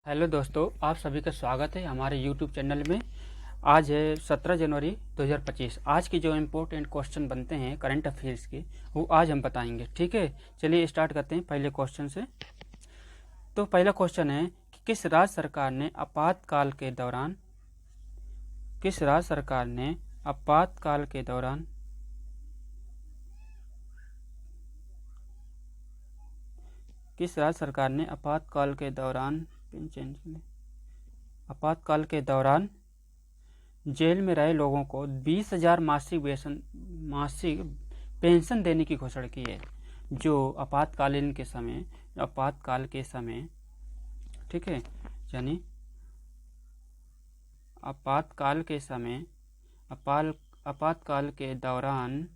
Hello दोस्तों, आप सभी का स्वागत है हमारे यूट्यूब चैनल में। आज है 17 जनवरी 2025। आज की जो इम्पोर्टेंट क्वेश्चन बनते हैं करंट अफेयर्स के, वो आज हम बताएंगे। ठीक है, चलिए स्टार्ट करते हैं पहले क्वेश्चन से। तो पहला क्वेश्चन है कि किस राज्य सरकार ने आपातकाल के दौरान किस राज्य सरकार ने आपातकाल के दौरान किस राज्य सरकार ने आपातकाल के दौरान जेल में रहे लोगों को 20,000 मासिक पेंशन देने की घोषणा की है। जो आपातकाल के समय ठीक है, यानी आपातकाल के दौरान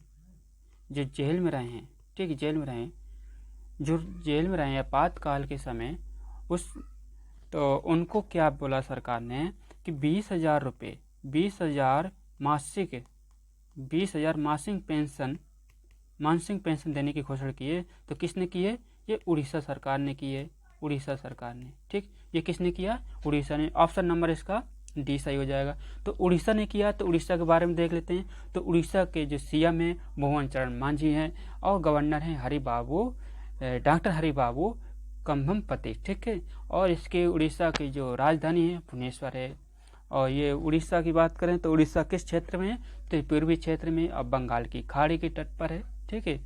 जो जेल में रहे हैं, ठीक, जो जेल में रहे आपातकाल के समय, तो उनको क्या बोला सरकार ने कि 20,000 रुपये 20,000 मासिक पेंशन देने की घोषणा की है। तो किसने की है? ये उड़ीसा सरकार ने की है। ठीक, ये किसने किया? उड़ीसा ने। ऑप्शन नंबर इसका डी सही हो जाएगा। तो उड़ीसा ने किया। तो उड़ीसा के बारे में देख लेते हैं। तो उड़ीसा के जो सीएम है मोहन चरण मांझी हैं और गवर्नर हैं डॉक्टर हरिबाबू कंभमपति। ठीक है, और इसके उड़ीसा की जो राजधानी है भुवनेश्वर है। और ये उड़ीसा की बात करें तो उड़ीसा किस क्षेत्र में है? तो पूर्वी क्षेत्र में और बंगाल की खाड़ी के तट पर है। ठीक है,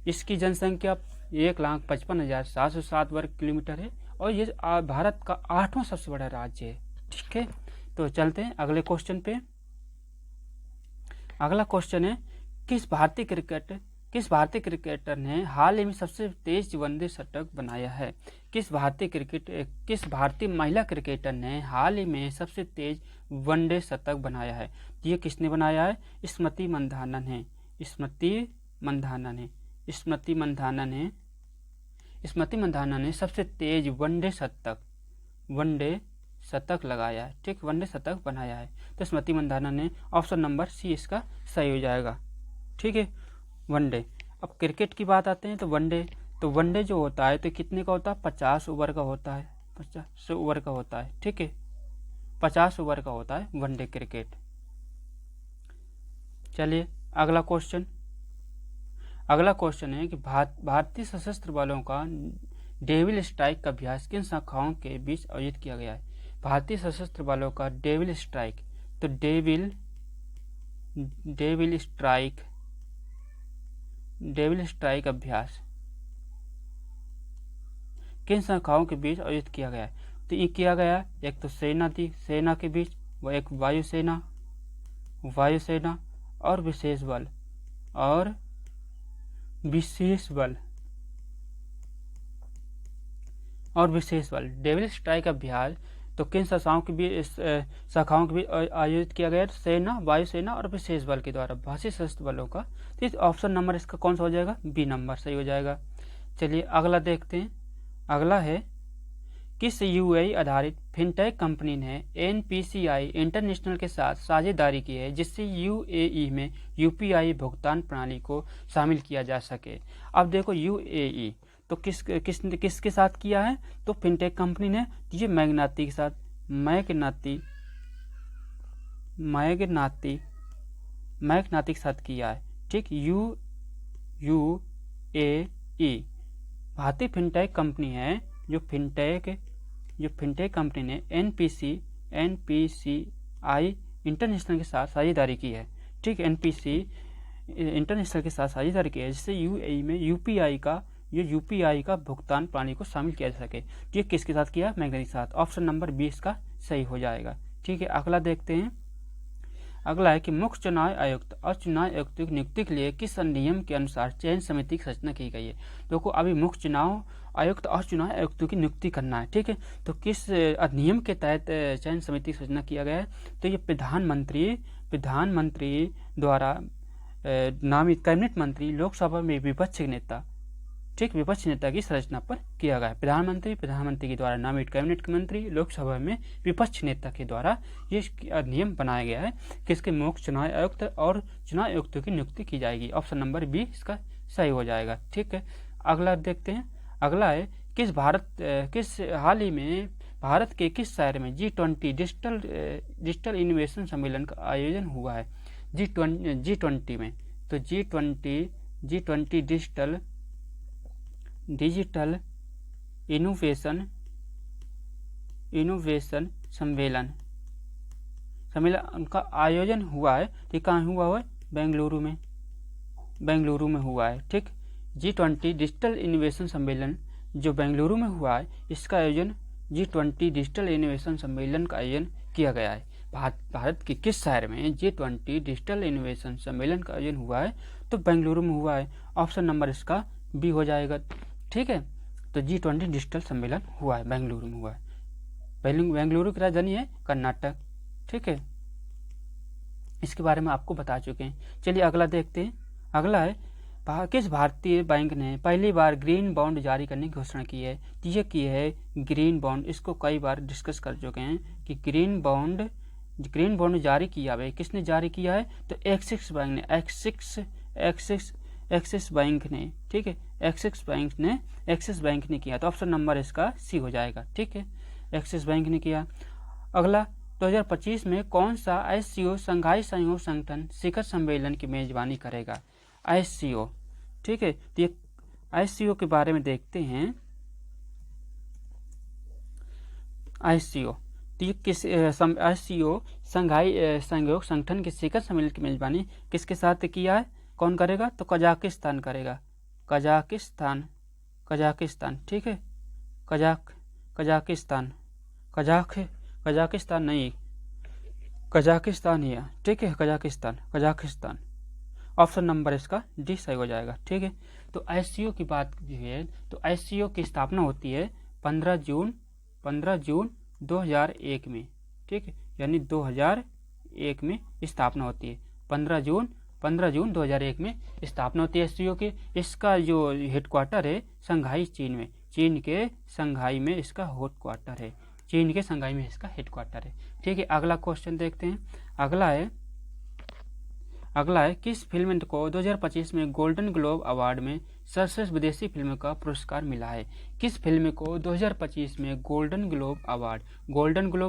इसकी जनसंख्या 1,55,707 वर्ग किलोमीटर है और ये भारत का 8वां सबसे बड़ा राज्य है। ठीक है, तो चलते हैं अगले क्वेश्चन पे। अगला क्वेश्चन है किस भारतीय क्रिकेटर ने हाल ही में सबसे तेज वनडे शतक बनाया है? किस भारतीय महिला क्रिकेटर ने हाल ही में सबसे तेज वनडे शतक बनाया है? ये किसने बनाया है? स्मृति मंधाना ने सबसे तेज वनडे शतक लगाया है। ठीक, वनडे शतक बनाया है। तो स्मृति मंधाना ने। ऑप्शन नंबर सी इसका सही हो जाएगा। ठीक है, वनडे। अब क्रिकेट की बात आते हैं। तो वनडे जो होता है तो कितने का होता है? 50 ओवर का होता है। 50 ओवर का होता है। ठीक है, 50 ओवर का होता है वनडे क्रिकेट। चलिए अगला क्वेश्चन है कि भारतीय सशस्त्र बलों का डेविल स्ट्राइक का अभ्यास किन शाखाओं के बीच आयोजित किया गया है? भारतीय सशस्त्र बलों का डेविल स्ट्राइक अभ्यास किन शाखाओं के बीच आयोजित किया गया है? तो ये किया गया एक तो सेना के बीच, व एक वायुसेना और विशेष बल डेविल स्ट्राइक अभ्यास तो किन शाखाओं के बीच आयोजित किया गया? सेना, वायुसेना और विशेष बल के द्वारा, भारतीय सशस्त्र बलों का। तो ऑप्शन नंबर इसका कौन सा हो जाएगा? बी नंबर सही हो जाएगा। चलिए अगला देखते हैं। अगला है किस यूएई आधारित फिनटेक कंपनी ने एनपीसीआई इंटरनेशनल के साथ साझेदारी की है जिससे यूएई में यूपीआई भुगतान प्रणाली को शामिल किया जा सके? अब देखो यूएई तो किसके साथ किया है? तो फिनटेक कंपनी ने ये मैग्नाती के साथ किया है। ठीक, यूएई भारतीय फिनटेक कंपनी है। जो फिनटेक कंपनी ने एनपीसीआई इंटरनेशनल के साथ साझेदारी की है। ठीक, एनपीसी इंटरनेशनल के साथ साझेदारी की है जिससे यूएई में यूपीआई का भुगतान प्रणाली को शामिल किया जा सके। ये किसके साथ किया? मैग्नाती के साथ। ऑप्शन नंबर 20 का सही हो जाएगा। ठीक है, अगला देखते हैं। अगला है कि मुख्य चुनाव आयुक्त और चुनाव आयुक्त की नियुक्ति के लिए किस अधिनियम के अनुसार चयन समिति की रचना की गई है? देखो अभी मुख्य चुनाव आयुक्त और चुनाव आयुक्तों की नियुक्ति करना है। ठीक है, तो किस अधिनियम के तहत चयन समिति की रचना किया गया है? तो ये प्रधानमंत्री द्वारा नामित कैबिनेट मंत्री, लोकसभा में विपक्ष नेता की संरचना पर किया गया है। प्रधानमंत्री के द्वारा नामित कैबिनेट मंत्री, लोकसभा में विपक्ष नेता के द्वारा ये अधिनियम बनाया गया है। किसके? मुख्य चुनाव आयुक्त और चुनाव आयुक्तों की नियुक्ति की जाएगी। ऑप्शन नंबर बी इसका सही हो जाएगा। ठीक है, अगला देखते हैं। अगला है किस हाल ही में भारत के किस शहर में G20 डिजिटल इनोवेशन सम्मेलन का आयोजन हुआ है? G20 में, तो G20 डिजिटल इनोवेशन सम्मेलन का आयोजन हुआ है। तो कहाँ हुआ है? बेंगलुरु में हुआ है। ठीक, G20 डिजिटल इनोवेशन सम्मेलन जो बेंगलुरु में हुआ है, इसका आयोजन G20 डिजिटल इनोवेशन सम्मेलन का आयोजन किया गया है। भारत के किस शहर में G20 डिजिटल इनोवेशन सम्मेलन का आयोजन हुआ है? तो बेंगलुरु में हुआ है। ऑप्शन नंबर इसका बी हो जाएगा। ठीक है, तो G20 डिजिटल सम्मेलन हुआ है, बेंगलुरु में हुआ है। बेंगलुरु की राजधानी है कर्नाटक। ठीक है, इसके बारे में आपको बता चुके हैं। चलिए अगला देखते हैं। अगला है, किस भारतीय बैंक ने पहली बार ग्रीन बॉन्ड जारी करने की घोषणा की है? ये की है ग्रीन बॉन्ड, इसको कई बार डिस्कस कर चुके हैं कि ग्रीन बॉन्ड जारी किया है। किसने जारी किया है? तो एक्सिस बैंक ने, एक्सिस बैंक ने। ठीक है, एक्सिस बैंक ने किया। तो ऑप्शन नंबर इसका सी हो जाएगा। ठीक है, एक्सिस बैंक ने किया। अगला, 2025 में कौन सा SCO संघाई सहयोग संगठन शिखर सम्मेलन की मेजबानी करेगा? SCO। ठीक है, तो ये SCO के बारे में देखते हैं। SCO तो ये किस SCO संघाई सहयोग संगठन के शिखर सम्मेलन की मेजबानी किसके साथ किया है? कौन करेगा? तो कजाकिस्तान करेगा। कजाकिस्तान। ठीक है, कजाकिस्तान ही है। ठीक है, कजाकिस्तान। ऑप्शन नंबर इसका डी सही हो जाएगा। ठीक है, तो SCO की बात है तो SCO की स्थापना होती है 15 जून 2001 में। ठीक है, यानी 2001 में स्थापना होती है। 15 जून 2001 में स्थापना होती है SCO की। इसका जो हेडक्वार्टर है संघाई, चीन के संघाई में इसका हेडक्वार्टर है। ठीक है, अगला क्वेश्चन देखते हैं। अगला है किस फिल्म को 2025 में गोल्डन ग्लोब अवार्ड में सर्वश्रेष्ठ विदेशी फिल्म का पुरस्कार मिला है? किस फिल्म को 2025 में गोल्डन ग्लोब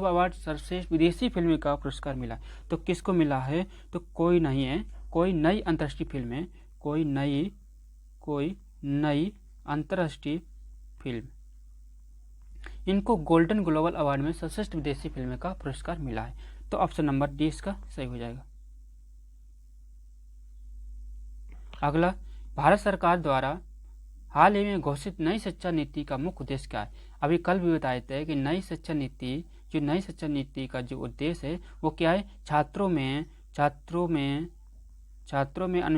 अवार्ड सर्वश्रेष्ठ विदेशी फिल्म का पुरस्कार मिला? तो किसको मिला है? तो कोई नहीं है, कोई नई अंतर्राष्ट्रीय फिल्म है। कोई नई अंतर्राष्ट्रीय फिल्म, इनको गोल्डन ग्लोबल अवार्ड में सर्वश्रेष्ठ विदेशी फिल्म का पुरस्कार मिला है। तो ऑप्शन नंबर डी इसका सही हो जाएगा। अगला, भारत सरकार द्वारा हाल ही में घोषित नई शिक्षा नीति का मुख्य उद्देश्य क्या है? अभी कल भी बताए थे कि नई शिक्षा नीति का जो उद्देश्य है वो क्या है? छात्रों में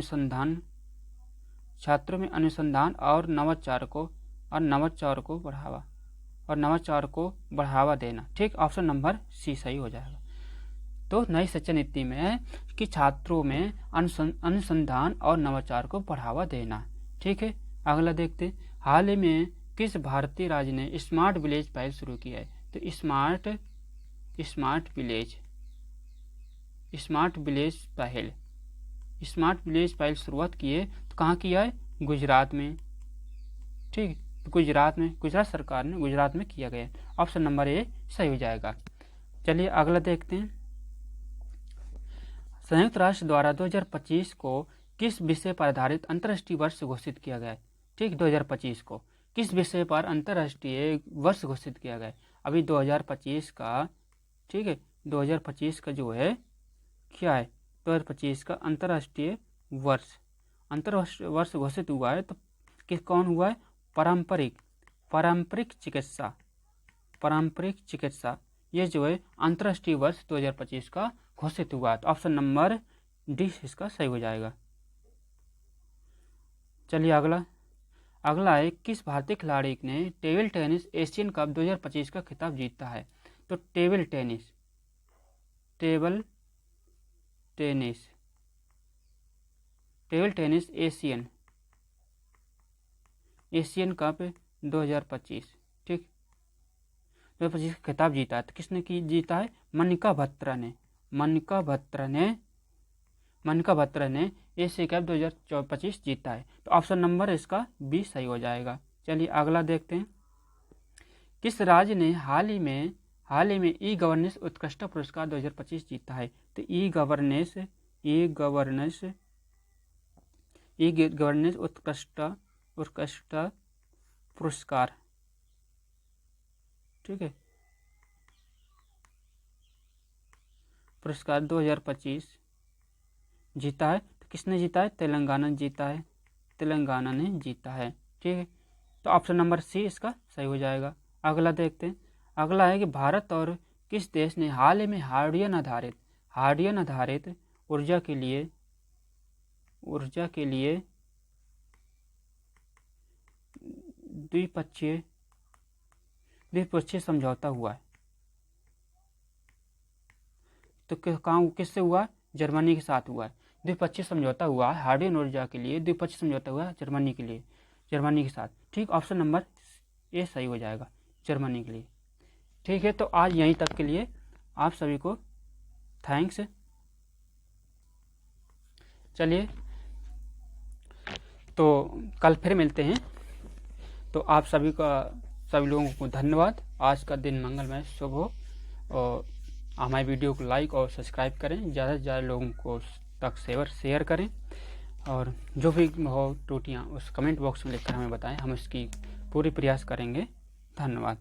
अनुसंधान और नवाचार को बढ़ावा देना। ठीक, ऑप्शन नंबर सी सही हो जाएगा। तो नई शिक्षा नीति में है कि छात्रों में अनुसंधान और नवाचार को बढ़ावा देना। ठीक है, अगला देखते हैं। हाल ही में किस भारतीय राज्य ने स्मार्ट विलेज पहल शुरू की है? तो स्मार्ट विलेज पहल शुरुआत की है। तो कहाँ किया है? गुजरात में। ठीक, गुजरात सरकार ने गुजरात में किया गया। ऑप्शन नंबर ए सही हो जाएगा। चलिए अगला देखते हैं। संयुक्त राष्ट्र द्वारा 2025 को किस विषय पर आधारित अंतर्राष्ट्रीय वर्ष घोषित किया गया है? ठीक, 2025 को किस विषय पर अंतर्राष्ट्रीय वर्ष घोषित किया गया है? अभी 2025 का, ठीक है, 2025 का जो है क्या है? 2025 का अंतर्राष्ट्रीय वर्ष घोषित हुआ है। तो कौन हुआ है? पारंपरिक चिकित्सा, ये जो है अंतर्राष्ट्रीय वर्ष 2025 का घोषित हुआ। तो ऑप्शन नंबर डी इसका सही हो जाएगा। चलिए अगला है किस भारतीय खिलाड़ी ने टेबल टेनिस एशियन कप 2025 का खिताब जीता है? तो टेबल टेनिस एशियन कप 2025, ठीक, 2025 का खिताब जीता है। तो किसने जीता है? मनिका बत्रा ने एशिया कप 2025 जीता है। तो ऑप्शन नंबर इसका बी सही हो जाएगा। चलिए अगला देखते हैं। किस राज्य ने हाल ही में ई गवर्नेंस उत्कृष्टता पुरस्कार 2025 जीता है? तो ई गवर्नेंस उत्कृष्टता पुरस्कार, ठीक है, पुरस्कार 2025 जीता है। तो किसने जीता है? तेलंगाना ने जीता है, ठीक है। तो ऑप्शन नंबर सी इसका सही हो जाएगा। अगला देखते हैं। अगला है कि भारत और किस देश ने हाल ही में हाइड्रोजन आधारित ऊर्जा के लिए द्विपक्षीय समझौता हुआ है? तो किससे हुआ? जर्मनी के साथ हुआ है। द्विपक्षीय समझौता हुआ है हाइड्रोजन ऊर्जा के लिए, द्विपक्षीय समझौता हुआ है जर्मनी के साथ, ठीक। ऑप्शन नंबर ए सही हो जाएगा, जर्मनी के लिए, ठीक है। तो आज यहीं तक के लिए आप सभी को थैंक्स। चलिए, तो कल फिर मिलते हैं। तो आप सभी लोगों को धन्यवाद। आज का दिन मंगलमय शुभ हो, और हमारे वीडियो को लाइक और सब्सक्राइब करें, ज़्यादा से ज़्यादा लोगों को तक शेयर करें, और जो भी हो त्रुटियाँ उस कमेंट बॉक्स में लिखकर हमें बताएं, हम इसकी पूरी प्रयास करेंगे। धन्यवाद।